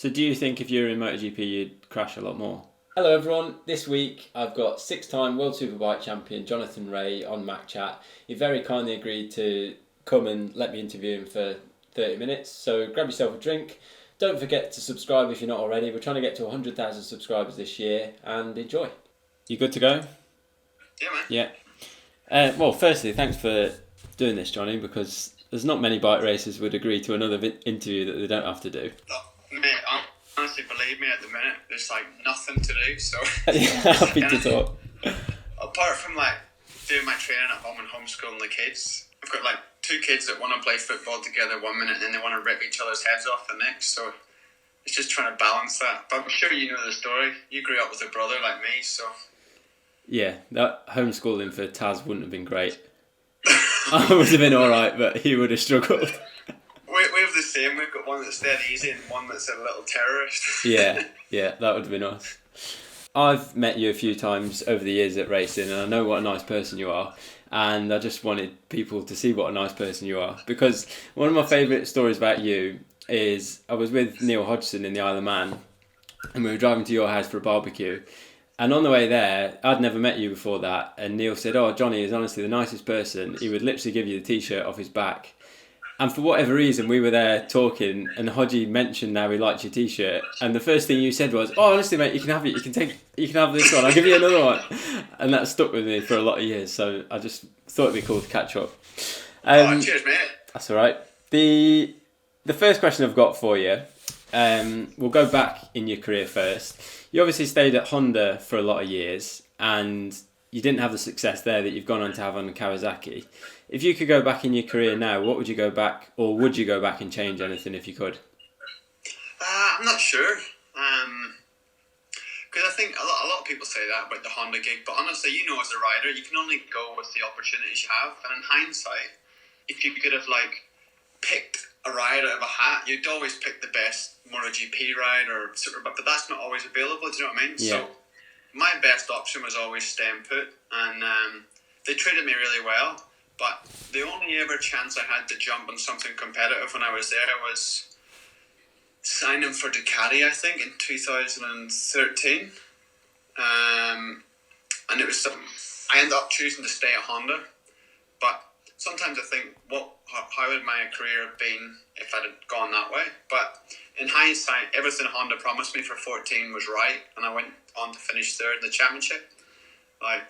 So do you think if you were in MotoGP you'd crash a lot more? Hello everyone, this week I've got 6-time World Superbike champion Jonathan Rea on Mac Chat. He very kindly agreed to come and let me interview him for 30 minutes, so grab yourself a drink. Don't forget to subscribe if you're not already. We're trying to get to 100,000 subscribers this year, and enjoy. You good to go? Yeah, man. Yeah. Well, firstly, thanks for doing this, Johnny, because there's not many bike racers would agree to another interview that they don't have to do. Mate, honestly, believe me, at the minute, there's like nothing to do, so... Happy to talk. Apart from like doing my training at home and homeschooling the kids, I've got like 2 kids that want to play football together 1 minute and then they want to rip each other's heads off the next, so it's just trying to balance that. But I'm sure you know the story. You grew up with a brother like me, so... Yeah, that homeschooling for Taz wouldn't have been great. I would have been alright, but he would have struggled. We have the same. We've got one that's dead easy and one that's a little terrorist. Yeah, that would have been us. I've met you a few times over the years at racing, and I know what a nice person you are. And I just wanted people to see what a nice person you are. Because one of my favourite stories about you is I was with Neil Hodgson in the Isle of Man, and we were driving to your house for a barbecue. And on the way there, I'd never met you before that, and Neil said, "Oh, Johnny is honestly the nicest person. He would literally give you the t-shirt off his back." And for whatever reason, we were there talking, and Hodgie mentioned how he liked your t-shirt, and the first thing you said was, "Oh, honestly, mate, you can have it. You can have this one. I'll give you another one." And that stuck with me for a lot of years. So I just thought it'd be cool to catch up. Cheers, mate. That's all right. The first question I've got for you, we'll go back in your career first. You obviously stayed at Honda for a lot of years, and you didn't have the success there that you've gone on to have on the Kawasaki. If you could go back in your career now, what would you go back, or would you go back and change anything if you could? I'm not sure. Because I think a lot of people say that about the Honda gig, but honestly, you know, as a rider, you can only go with the opportunities you have. And in hindsight, if you could have like picked a ride out of a hat, you'd always pick the best MotoGP ride or Superbike, but that's not always available. Do you know what I mean? Yeah. So my best option was always staying put, and they treated me really well. But the only ever chance I had to jump on something competitive when I was there was signing for Ducati, I think, in 2013. And it was something, I ended up choosing to stay at Honda. But sometimes I think, how would my career have been if I'd have gone that way? But in hindsight, everything Honda promised me for 14 was right, and I went on to finish 3rd in the championship. I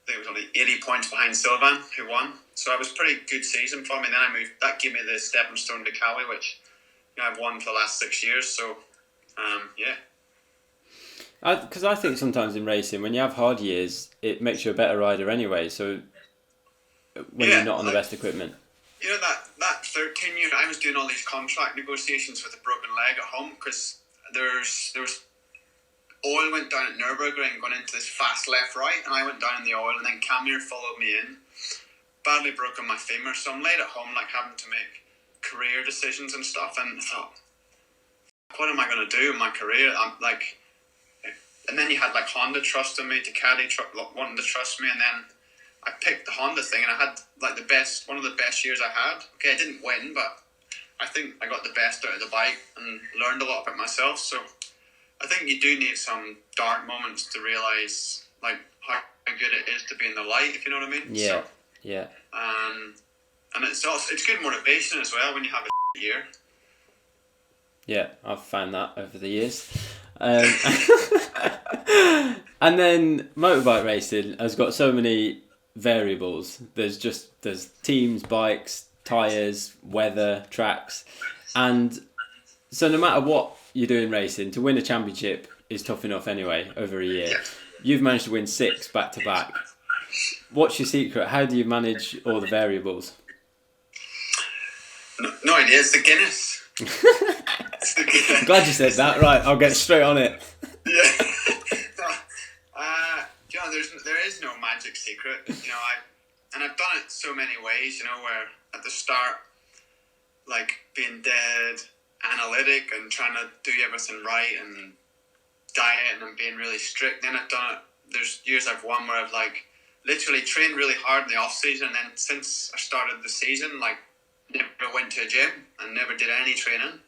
think it was only 80 points behind Sylvain, who won. So it was a pretty good season for me. And then I moved. That gave me the stepping stone to Cali, which I've won for the last 6 years. So, yeah. Because I think sometimes in racing, when you have hard years, it makes you a better rider anyway. So when you're not on the best equipment. You know, that 13 year, I was doing all these contract negotiations with a broken leg at home because there was oil went down at Nürburgring going into this fast left-right, and I went down in the oil, and then Camille followed me in. Badly broken my femur, so I'm laid at home, like having to make career decisions and stuff. And I thought, what am I going to do in my career? I'm like, and then you had like Honda trusting me, Ducati wanting to trust me, and then I picked the Honda thing, and I had like one of the best years I had. Okay, I didn't win, but I think I got the best out of the bike and learned a lot about myself. So I think you do need some dark moments to realise like how good it is to be in the light, if you know what I mean. Yeah. So, yeah. And it's good motivation as well when you have a year. Yeah, I've found that over the years. And then motorbike racing has got so many variables. There's teams, bikes, tyres, weather, tracks, and so no matter what you do in racing, to win a championship is tough enough anyway over a year. Yeah. You've managed to win 6 back to back. What's your secret? How do you manage all the variables? No idea. It's the Guinness. I'm glad you said that. Right, I'll get straight on it. Yeah. You know, there is no magic secret. You know, I've done it so many ways. You know, where at the start, like being dead analytic and trying to do everything right and dieting and being really strict. Then I've done it. There's years I've won where I've like literally trained really hard in the off season, and then since I started the season, like never went to a gym and never did any training.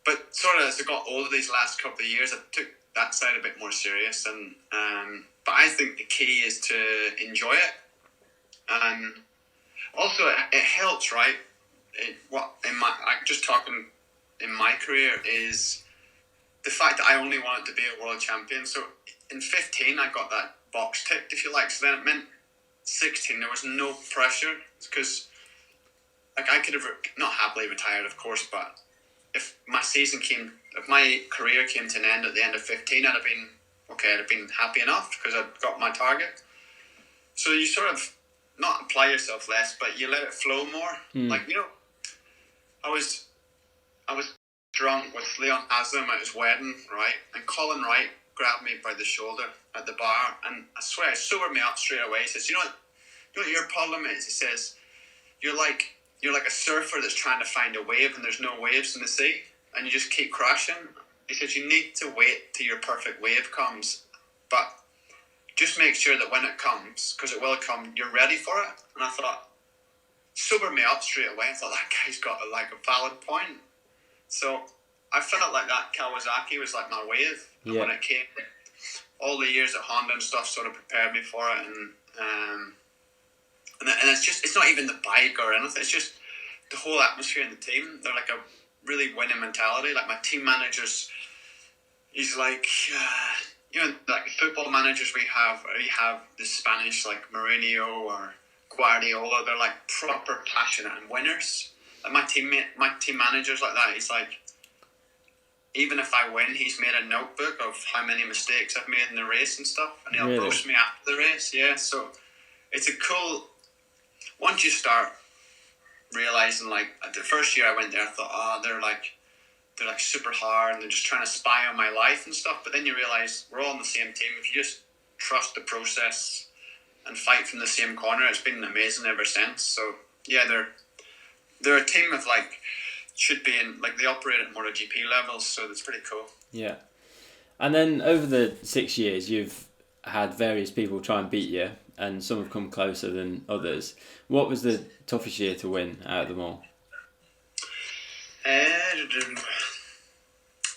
But sort of as I got older these last couple of years, I took that side a bit more serious. And but I think the key is to enjoy it, and also it helps, right? I'm just talking in my career is the fact that I only wanted to be a world champion. So in 15, I got that box ticked, if you like. So then it meant 16, there was no pressure, because like I could have not happily retired, of course, but if my career came to an end at the end of 15, I'd have been happy enough because I'd got my target. So you sort of not apply yourself less, but you let it flow more. Like, I was drunk with Leon Haslam at his wedding, right? And Colin Wright grabbed me by the shoulder at the bar, and I swear it sobered me up straight away. He says, you know what your problem is? He says, you're like a surfer that's trying to find a wave and there's no waves in the sea, and you just keep crashing. He says, you need to wait till your perfect wave comes, but just make sure that when it comes, because it will come, you're ready for it. And I thought, sobered me up straight away. I thought, that guy's got a valid point. So I felt like that Kawasaki was like my wave. And when it came, all the years at Honda and stuff sort of prepared me for it. And it's not even the bike or anything. It's just the whole atmosphere in the team. They're like a really winning mentality. Like my team managers, he's like, like football managers we have the Spanish, like Mourinho or Guardiola. They're like proper passionate and winners. Like my team manager's like that. He's like, even if I win, he's made a notebook of how many mistakes I've made in the race and stuff, and he'll roast me after the race. Yeah, so it's a cool. Once you start realizing, like the first year I went there, I thought, they're like super hard and they're just trying to spy on my life and stuff. But then you realize we're all on the same team. If you just trust the process and fight from the same corner, it's been amazing ever since. So yeah, they're a team of like, should be in, like, they operate at MotoGP levels, so that's pretty cool. Yeah. And then over the 6 years, you've had various people try and beat you, and some have come closer than others. What was the toughest year to win out of them all?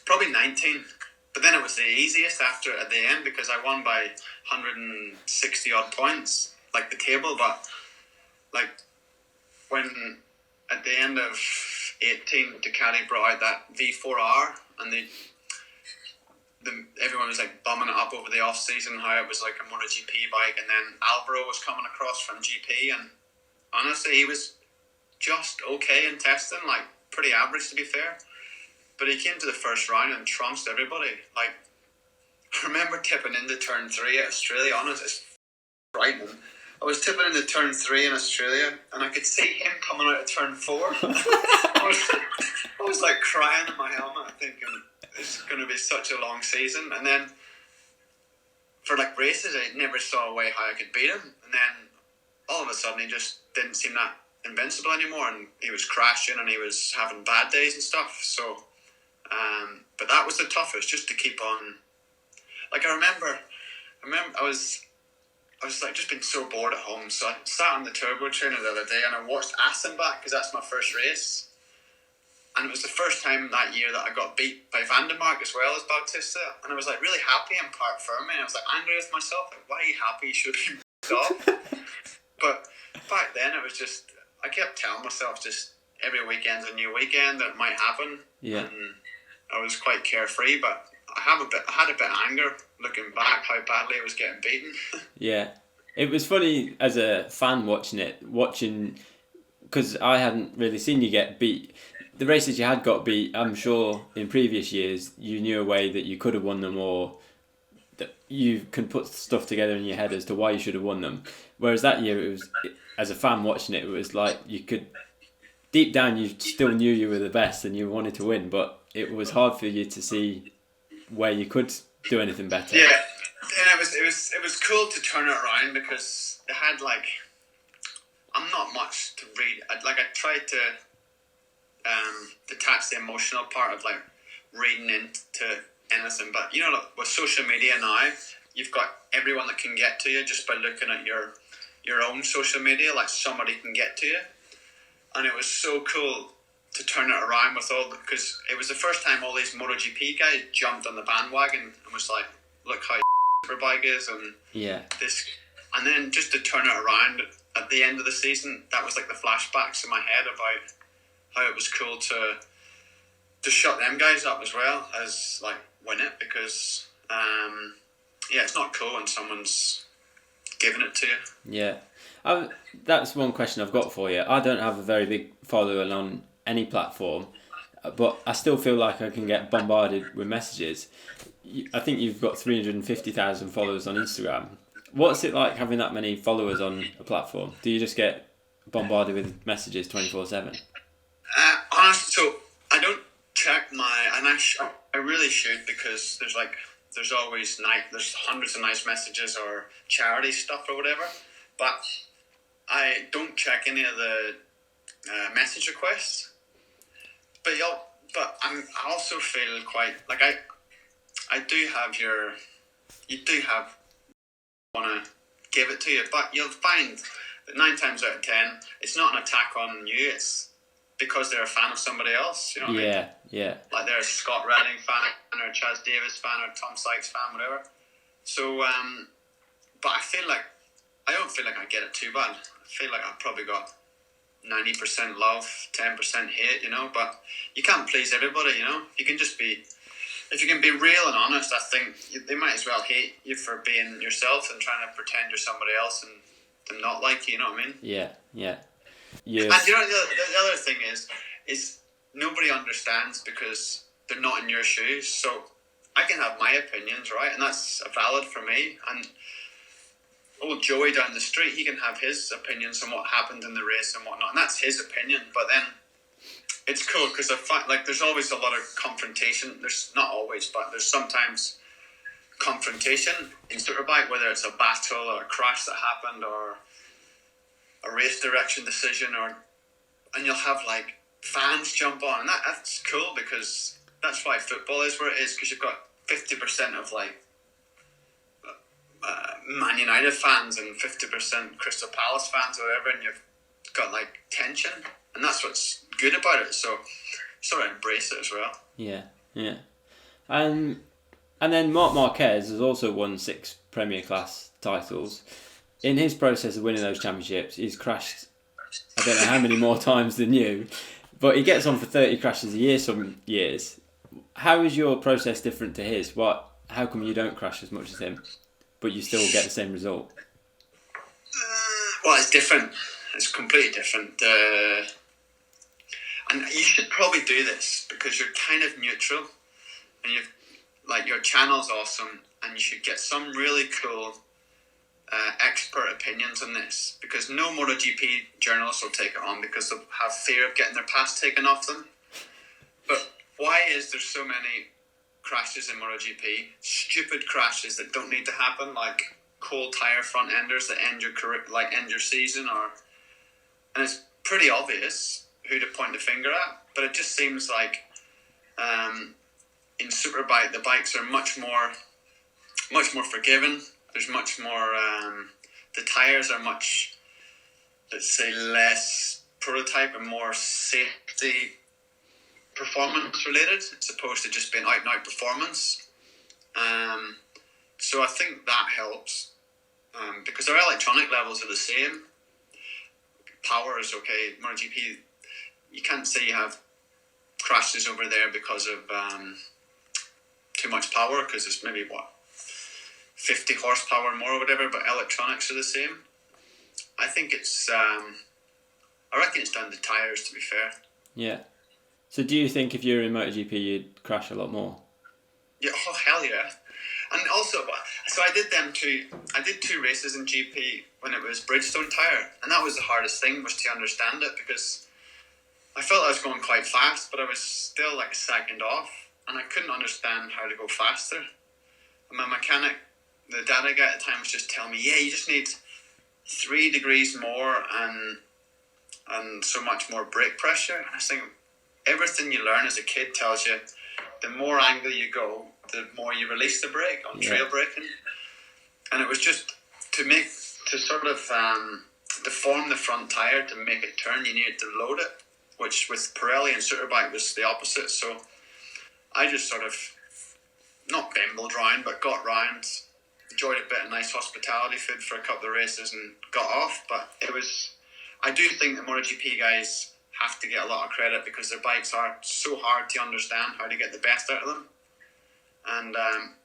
Probably 19. But then it was the easiest at the end, because I won by 160 odd points, like the table. But like when at the end of 18, Ducati brought out that V4R, and everyone was like bumming it up over the off season, how it was like a MotoGP bike, and then Alvaro was coming across from GP, and honestly he was just okay in testing, like pretty average to be fair, but he came to the first round and trounced everybody. Like, I remember tipping into turn 3 at Australia, honestly, it's frightening. I was tipping into turn 3 in Australia, and I could see him coming out of turn 4. I was like crying in my helmet, thinking it's going to be such a long season. And then for like races, I never saw a way how I could beat him. And then all of a sudden, he just didn't seem that invincible anymore, and he was crashing and he was having bad days and stuff. So, but that was the toughest, just to keep on. Like I remember I was like just been so bored at home, so I sat on the turbo trainer the other day and I watched Assenbach, because that's my first race, and it was the first time that year that I got beat by Vandermark as well as Bautista, and I was like really happy and part firming, and I was like angry with myself, like, why are you happy? You should have been off. But back then it was just, I kept telling myself just every weekend's a new weekend, that it might happen. Yeah. And I was quite carefree, but I had a bit of anger looking back how badly I was getting beaten. Yeah. It was funny as a fan watching, because I hadn't really seen you get beat. The races you had got beat, I'm sure in previous years you knew a way that you could have won them, or that you can put stuff together in your head as to why you should have won them. Whereas that year, it was, as a fan watching it was like you could, deep down you still knew you were the best and you wanted to win, but it was hard for you to see where you could do anything better. Yeah, and it was cool to turn it around, because it had like, I'm not much to read. I tried to detach the emotional part of like reading into anything, but look, with social media now, you've got everyone that can get to you just by looking at your own social media. Like, somebody can get to you, and it was so cool to turn it around with because it was the first time all these MotoGP guys jumped on the bandwagon and was like, look how Superbike is and this, and then just to turn it around at the end of the season, that was like the flashbacks in my head about how it was cool to shut them guys up as well as like win it, because it's not cool when someone's giving it to you. Yeah. That's one question I've got for you. I don't have a very big following on any platform, but I still feel like I can get bombarded with messages. I think you've got 350,000 followers on Instagram. What's it like having that many followers on a platform? Do you just get bombarded with messages 24/7? Honestly, so I don't check and I really should, because there's always there's hundreds of nice messages or charity stuff or whatever, but I don't check any of the message requests. But I also feel quite like I do have you do have want to give it to you, but you'll find that 9 times out of 10 it's not an attack on you, it's because they're a fan of somebody else, you know what I mean? Yeah. Like they're a Scott Redding fan or a Chaz Davis fan or a Tom Sykes fan, whatever. So, but I don't feel like I get it too bad. I feel like I've probably got 90% love, 10% hate, you know, but you can't please everybody, you know. If you can be real and honest, I think they might as well hate you for being yourself and trying to pretend you're somebody else and them not like you, you know what I mean? Yeah. And you know, the other thing is nobody understands because they're not in your shoes. So I can have my opinions, right? And that's valid for me. And old Joey down the street, he can have his opinions on what happened in the race and whatnot. And that's his opinion. But then it's cool because I find like there's always a lot of confrontation. There's not always, but there's sometimes confrontation in Superbike, whether it's a battle or a crash that happened or a race direction decision, and you'll have like fans jump on, and that's cool because that's why football is where it is, because you've got 50% of like Man United fans and 50% Crystal Palace fans or whatever, and you've got like tension, and that's what's good about it. So sort of embrace it as well. Yeah. And then Marc Marquez has also won 6 Premier Class titles. In his process of winning those championships, he's crashed I don't know how many more times than you, but he gets on for 30 crashes a year some years. How is your process different to his? How come you don't crash as much as him, but you still get the same result? Well, it's different. It's completely different. And you should probably do this because you're kind of neutral, and your channel's awesome, and you should get some really cool expert opinions on this, because no MotoGP journalist will take it on because they'll have fear of getting their past taken off them. But why is there so many crashes in MotoGP? Stupid crashes that don't need to happen, like cold tire front enders that end your career, like end your season, and it's pretty obvious who to point the finger at. But it just seems like in Superbike the bikes are much more forgiving. There's much more. The tires are much, let's say, less prototype and more safety performance related, as opposed to just being out and out performance. So I think that helps because our electronic levels are the same. Power is okay. MotoGP, you can't say you have crashes over there because of too much power, because it's maybe 50 horsepower more or whatever, but electronics are the same. I think I reckon it's down to tyres, to be fair. Yeah. So do you think if you were in MotoGP you'd crash a lot more? Yeah, oh hell yeah. And also, so I did 2 races in GP when it was Bridgestone tyre, and that was the hardest thing, was to understand it, because I felt I was going quite fast, but I was still like a second off, and I couldn't understand how to go faster. And my mechanic, the data guy at the time, was just telling me, yeah, you just need 3 degrees more and so much more brake pressure. And I was thinking, everything you learn as a kid tells you the more angle you go, the more you release the brake on trail braking. And it was just to sort of deform the front tire to make it turn, you needed to load it. which with Pirelli and Superbike was the opposite. So I just sort of not bimbled round, but got round, enjoyed a bit of nice hospitality food for a couple of races, and got off. But it was, I do think that MotoGP guys have to get a lot of credit because their bikes are so hard to understand how to get the best out of them. And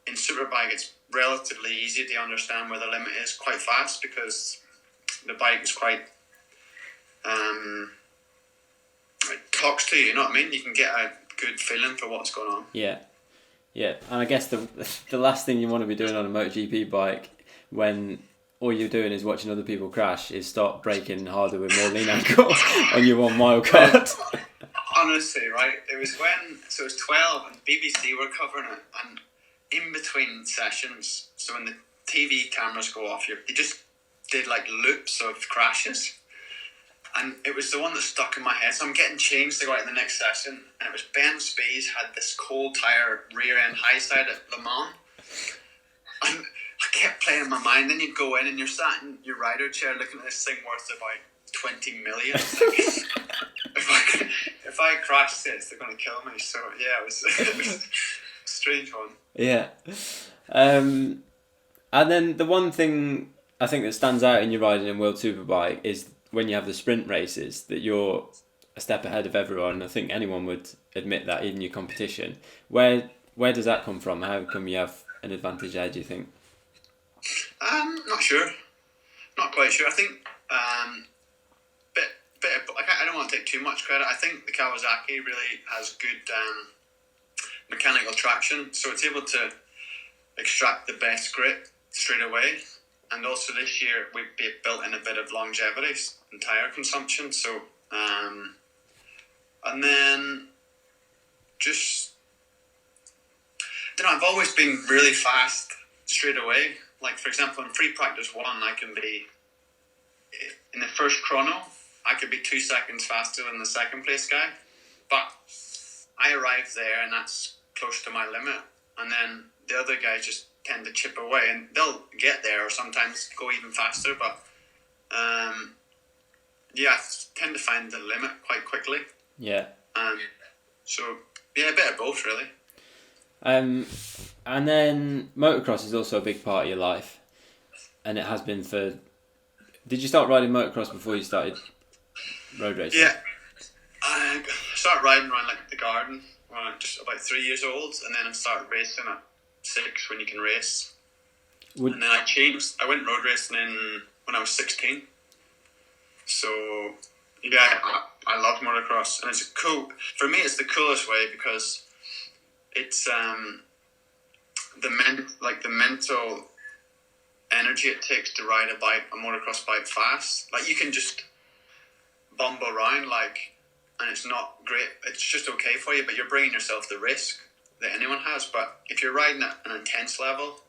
in Superbike, it's relatively easy to understand where the limit is quite fast because the bike is quite it talks to you. You know what I mean? You can get a good feeling for what's going on. Yeah, and I guess the last thing you want to be doing on a MotoGP bike when all you're doing is watching other people crash is start braking harder with more lean angle on your 1 mile card. Honestly, right? It was 12 and BBC were covering it, and in between sessions, so when the TV cameras go off, they just did like loops of crashes. And it was the one that stuck in my head. So I'm getting changed to go out in the next session. And it was Ben Spies had this cold tyre rear end high side at Le Mans. And I kept playing in my mind. Then you'd go in and you're sat in your rider chair looking at this thing worth about 20 million. If I crash this, they're going to kill me. So yeah, it was a strange one. Yeah. And then the one thing I think that stands out in your riding in World Superbike is when you have the sprint races, that you're a step ahead of everyone. I think anyone would admit that, even your competition. Where does that come from? How come you have an advantage there, do you think? Not sure. Not quite sure. I think I don't want to take too much credit. I think the Kawasaki really has good mechanical traction, so it's able to extract the best grip straight away. And also this year we've built in a bit of longevity and tyre consumption. So, and then just, I don't know, I've always been really fast straight away. Like, for example, in free practice 1, I can be, in the first chrono, I could be 2 seconds faster than the second place guy. But I arrive there and that's close to my limit. And then the other guys just tend to chip away, and they'll get there or sometimes go even faster, but I tend to find the limit quite quickly. So a bit of both really. And then motocross is also a big part of your life, and it has been for... Did you start riding motocross before you started road racing? Yeah, I started riding around like the garden when I was just about 3 years old, and then I started racing at 6 when you can race. And then I changed. I went road racing when I was 16. So yeah, I love motocross, and it's for me it's the coolest way because it's the mental energy it takes to ride a motocross bike fast. Like, you can just bumble around and it's not great. It's just okay for you, but you're bringing yourself the risk that anyone has. But if you're riding at an intense level,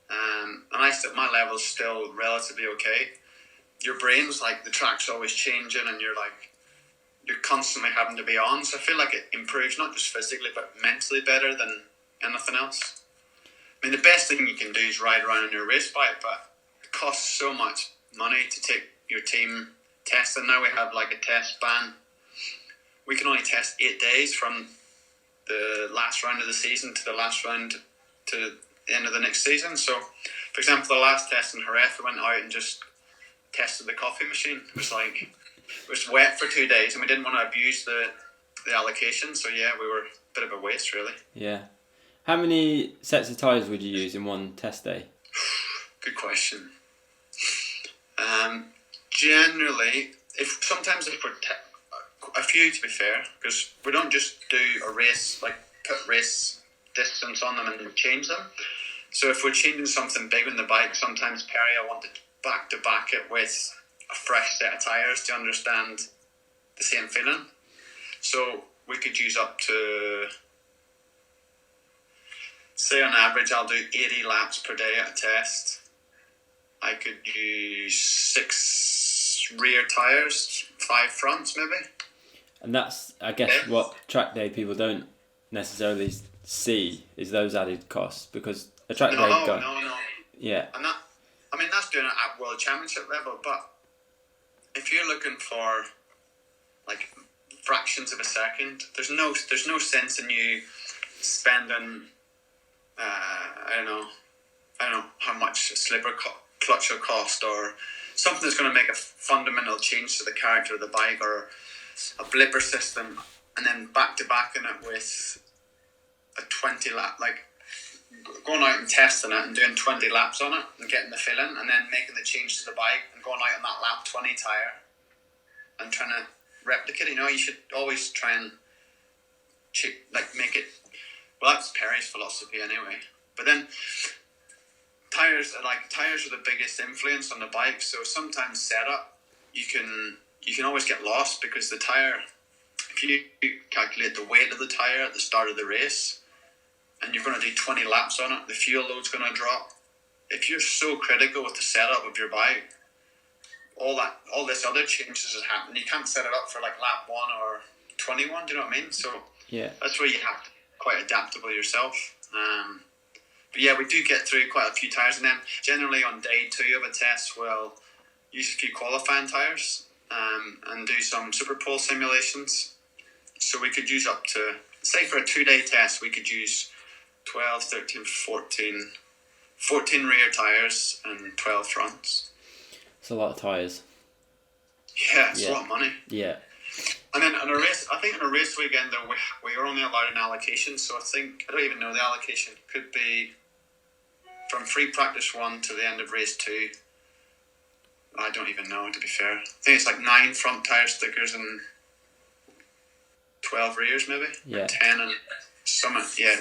and my level's still relatively okay, your brain's the track's always changing, and you're constantly having to be on. So I feel like it improves not just physically but mentally better than anything else. I mean, the best thing you can do is ride around on your race bike, but it costs so much money to take your team testing. Now we have a test ban. We can only test 8 days from the last round of the season to the last round to the end of the next season. So, for example, the last test in Jerez, we went out and just tested the coffee machine. It was wet for 2 days, and we didn't want to abuse the allocation. So yeah, we were a bit of a waste, really. Yeah. How many sets of tyres would you use in one test day? Good question. Generally, if we're a few, to be fair, because we don't just do a race, put race distance on them and change them. So if we're changing something big on the bike, sometimes Perry, I want to back it with a fresh set of tyres to understand the same feeling. So we could use up to, say on average, I'll do 80 laps per day at a test. I could use 6 rear tyres, 5 fronts maybe. And that's, I guess, what track day people don't necessarily see is those added costs, because a track day guy... No. Yeah. And that's doing it at World Championship level, but if you're looking for fractions of a second. There's no sense in you spending I don't know how much a slipper clutch will cost, or something that's going to make a fundamental change to the character of the bike, or a blipper system, and then back to back in it with a 20 lap, like going out and testing it and doing 20 laps on it and getting the feeling, and then making the change to the bike and going out on that lap 20 tyre and trying to replicate. You should always try and make it. Well, that's Perry's philosophy anyway. But then tires are the biggest influence on the bike. So sometimes setup, you can always get lost, because the tire, if you calculate the weight of the tire at the start of the race, and you're going to do 20 laps on it, the fuel load's going to drop. If you're so critical with the setup of your bike, all this other changes has happened. You can't set it up for like lap 1 or 21. Do you know what I mean? So yeah, that's where you have to be quite adaptable yourself. But yeah, we do get through quite a few tires, and then generally on day 2 of a test, we'll use a few qualifying tires and do some Superpole simulations. So we could use up to, say for a 2-day test, we could use 12, 13, 14 rear tires and 12 fronts. It's a lot of tyres. Yeah, it's a lot of money. Yeah. And then on a race, I think on a race weekend, though, we are only allowed an allocation. So I don't even know the allocation. It could be from free practice 1 to the end of race 2. I don't even know, to be fair. I think it's like 9 front tyre stickers and 12 rears, maybe. Yeah. Or 10 and some. Yeah,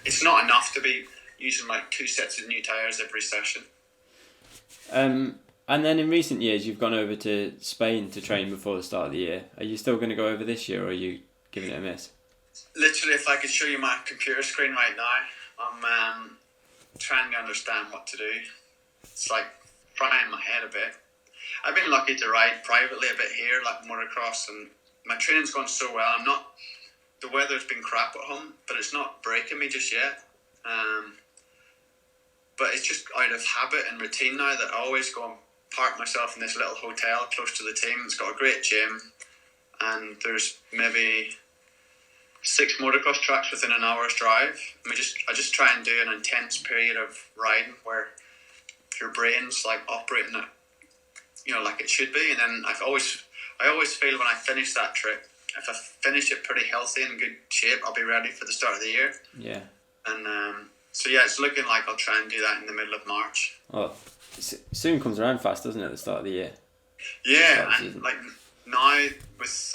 it's not enough to be using like 2 sets of new tyres every session. And then in recent years, you've gone over to Spain to train before the start of the year. Are you still going to go over this year, or are you giving it a miss? Literally, if I could show you my computer screen right now, I'm trying to understand what to do. It's like frying my head a bit. I've been lucky to ride privately a bit here, like motocross, and my training's gone so well. The weather's been crap at home, but it's not breaking me just yet. But it's just out of habit and routine now that I always go and park myself in this little hotel close to the team. It's got a great gym, and there's maybe 6 motocross tracks within an hour's drive. I just try and do an intense period of riding where your brain's like operating it, like it should be. And then I always feel when I finish that trip, if I finish it pretty healthy and in good shape, I'll be ready for the start of the year. Yeah. And so yeah, it's looking like I'll try and do that in the middle of March. Oh, soon comes around fast, doesn't it, at the start of the year? Yeah, and like now with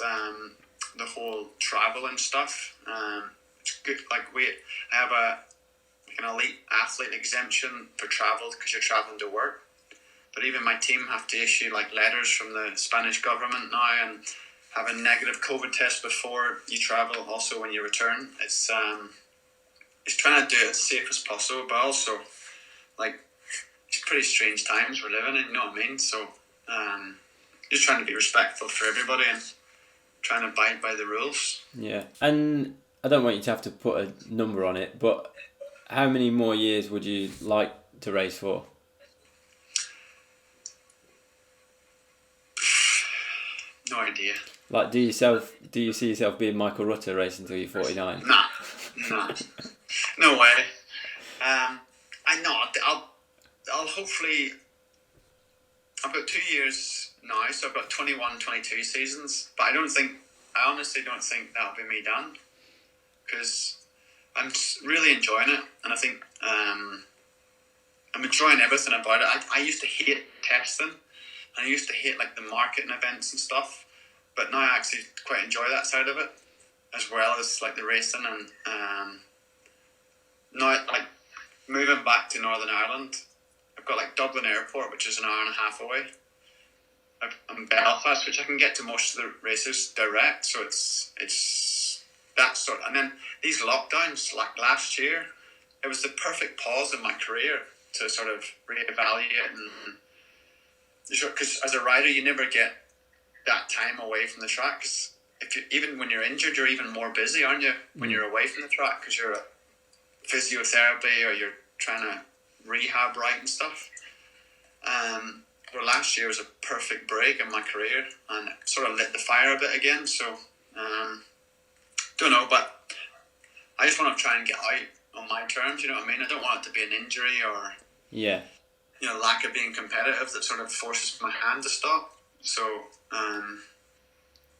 the whole travel and stuff, it's good. Like I have an elite athlete exemption for travel because you're traveling to work. But even my team have to issue like letters from the Spanish government now, and have a negative COVID test before you travel. Also, when you return, it's trying to do it as safe as possible, but also like it's pretty strange times we're living in. You know what I mean? So just trying to be respectful for everybody and trying to abide by the rules. Yeah, and I don't want you to have to put a number on it, but how many more years would you like to race for? No idea. Like, do you see yourself being Michael Rutter racing until you're 49? Nah. No way. I'll hopefully. I've got 2 years now, so I've got 21, 22 seasons. But I honestly don't think that'll be me done, because I'm really enjoying it, and I think I'm enjoying everything about it. I used to hate testing, and I used to hate like the marketing events and stuff, but now I actually quite enjoy that side of it, as well as like the racing. And now, like moving back to Northern Ireland, I've got like Dublin Airport, which is an hour and a half away. I'm Belfast, which I can get to most of the races direct. So it's that sort. And then these lockdowns, like last year, it was the perfect pause in my career to sort of reevaluate, and because as a rider, you never get that time away from the track. Because even when you're injured, you're even more busy, aren't you? When you're away from the track, because you're at physiotherapy or you're trying to rehab right and stuff. Well, last year was a perfect break in my career, and it sort of lit the fire a bit again. So Don't know, but I just want to try and get out on my terms. You know what I mean? I don't want it to be an injury or lack of being competitive that sort of forces my hand to stop. So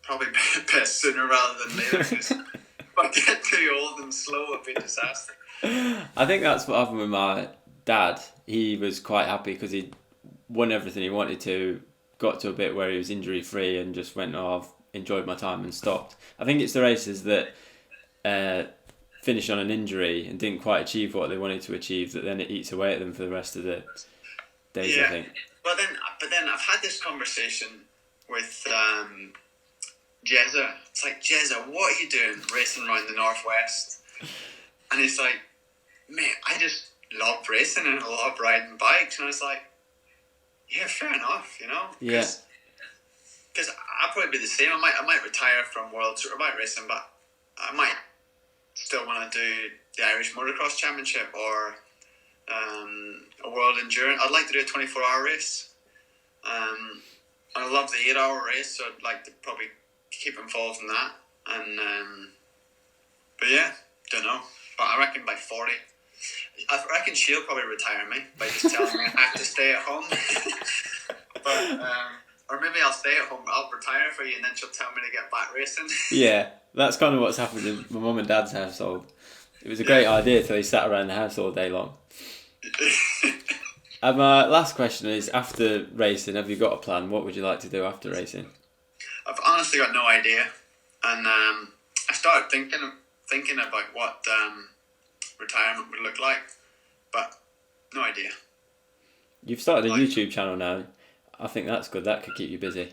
probably best sooner rather than later. If I get too old and slow, it'd be a disaster. I think that's what happened with my dad. He was quite happy because he won everything he wanted to, got to a bit where he was injury free and just went, I've enjoyed my time and stopped. I think it's the races that finish on an injury and didn't quite achieve what they wanted to achieve that then it eats away at them for the rest of the days, I think. But then I've had this conversation with Jezza. It's like, Jezza, what are you doing racing around the Northwest? And he's like, mate, I just love racing and I love riding bikes. And I was like, yeah, fair enough, you know? Yeah. Because I'll probably be the same. I might retire from World Superbike racing, but I might still want to do the Irish Motocross Championship or a World Endurance. I'd like to do a 24-hour race. I love the 8-hour race, so I'd like to probably keep involved in that. And but yeah, don't know. But I reckon by 40, I reckon she'll probably retire me by just telling me I have to stay at home. But or maybe I'll stay at home. I'll retire for you, and then she'll tell me to get back racing. Yeah, that's kind of what's happened in my mum and dad's household. It was a great idea till they sat around the house all day long. And my last question is, after racing, have you got a plan? What would you like to do after racing? I've honestly got no idea. And I started thinking about what retirement would look like, but no idea. You've started a YouTube channel now. I think that's good. That could keep you busy.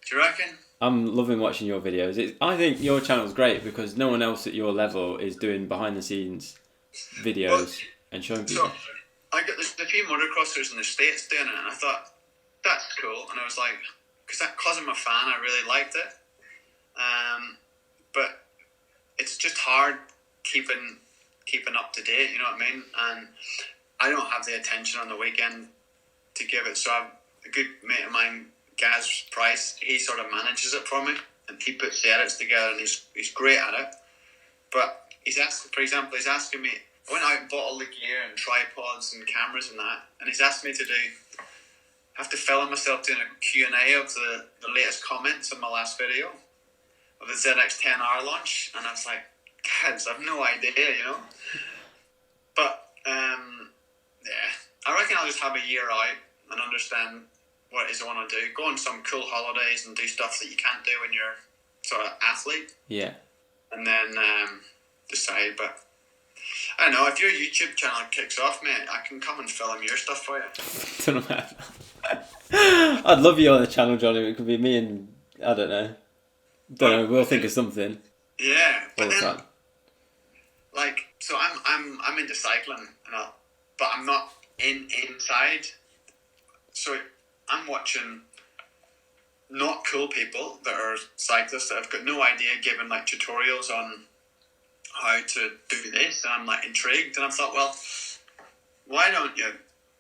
Do you reckon? I'm loving watching your videos. I think your channel's great because no one else at your level is doing behind the scenes videos and showing people. So there's a few motocrossers in the States doing it, and I thought that's cool. And I was like, because I'm a fan, I really liked it. But it's just hard keeping up to date. You know what I mean? And I don't have the attention on the weekend to give it. So I've a good mate of mine, Gaz Price, he sort of manages it for me, and he puts the edits together, and he's great at it. But he's asking me, I went out and bought all the gear and tripods and cameras and that, and he's asked me to have to film myself doing a Q&A of the latest comments on my last video of the ZX-10R launch, and I was like, Gaz, I've no idea, you know. But I reckon I'll just have a year out and understand what it is I want to do. Go on some cool holidays and do stuff that you can't do when you're sort of athlete. Yeah. And then decide. But I don't know, if your YouTube channel kicks off, mate, I can come and film your stuff for you. Don't know. I'd love you on the channel, Johnny. It could be me and I don't know. We'll think of something. Yeah, but then, time. Like, so I'm into cycling, but I'm not inside. So I'm watching not cool people that are cyclists that have got no idea giving like tutorials on how to do this, and I'm like intrigued, and I thought, well, why don't you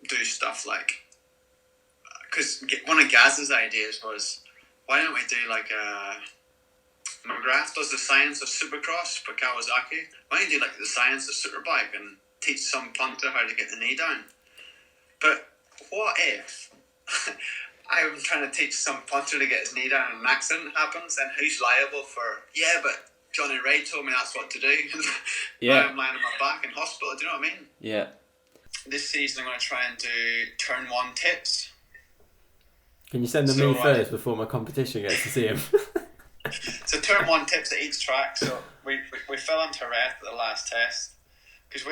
do stuff like, because one of Gaz's ideas was, why don't we do like McGrath does the science of Supercross for Kawasaki, why don't you do like the science of Superbike and teach some punter how to get the knee down? But what if I'm trying to teach some punter to get his knee down and an accident happens, then who's liable for, but Jonathan Rea told me that's what to do. Yeah. Now I'm lying on my back in hospital, do you know what I mean? Yeah. This season I'm going to try and do turn 1 tips. Can you send them me first before my competition gets to see him? So turn 1 tips at each track. So we filmed Jerez at the last test, because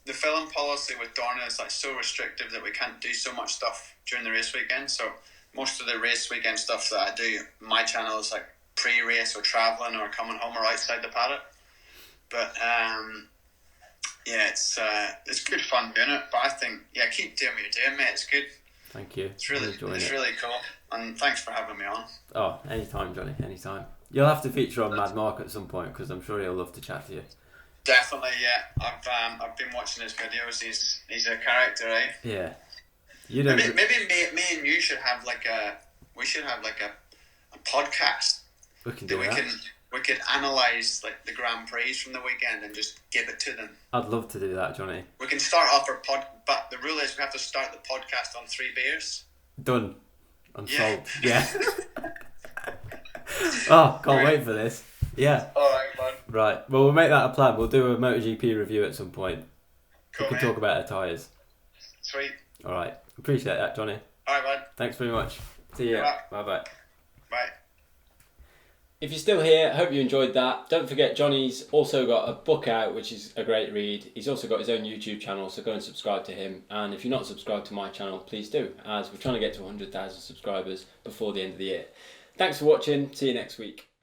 the film policy with Dorna is like so restrictive that we can't do so much stuff during the race weekend. So most of the race weekend stuff that I do, my channel is like pre-race or traveling or coming home or outside the paddock. But it's good fun doing it. But I think keep doing what you're doing, mate. It's good. Thank you. It's really cool. And thanks for having me on. Oh, anytime, Johnny. Anytime. You'll have to feature on Mad Mark at some point because I'm sure he'll love to chat to you. Definitely, yeah. I've been watching his videos. He's a character, eh? Yeah. Maybe me and you should have a podcast We can do that. that. We could analyse like the Grand Prix from the weekend and just give it to them. I'd love to do that, Johnny. We can start off our but the rule is we have to start the podcast on 3 beers. Done. I'm sold. Yeah. Oh, can't wait for this. Yeah. Alright, man. Right. Well, we'll make that a plan. We'll do a MotoGP review at some point. Cool, we can talk about our tyres. Sweet. Alright. Appreciate that, Johnny. Alright, man. Thanks very much. See you. Bye-bye. Bye. If you're still here, I hope you enjoyed that. Don't forget, Johnny's also got a book out, which is a great read. He's also got his own YouTube channel, so go and subscribe to him. And if you're not subscribed to my channel, please do, as we're trying to get to 100,000 subscribers before the end of the year. Thanks for watching. See you next week.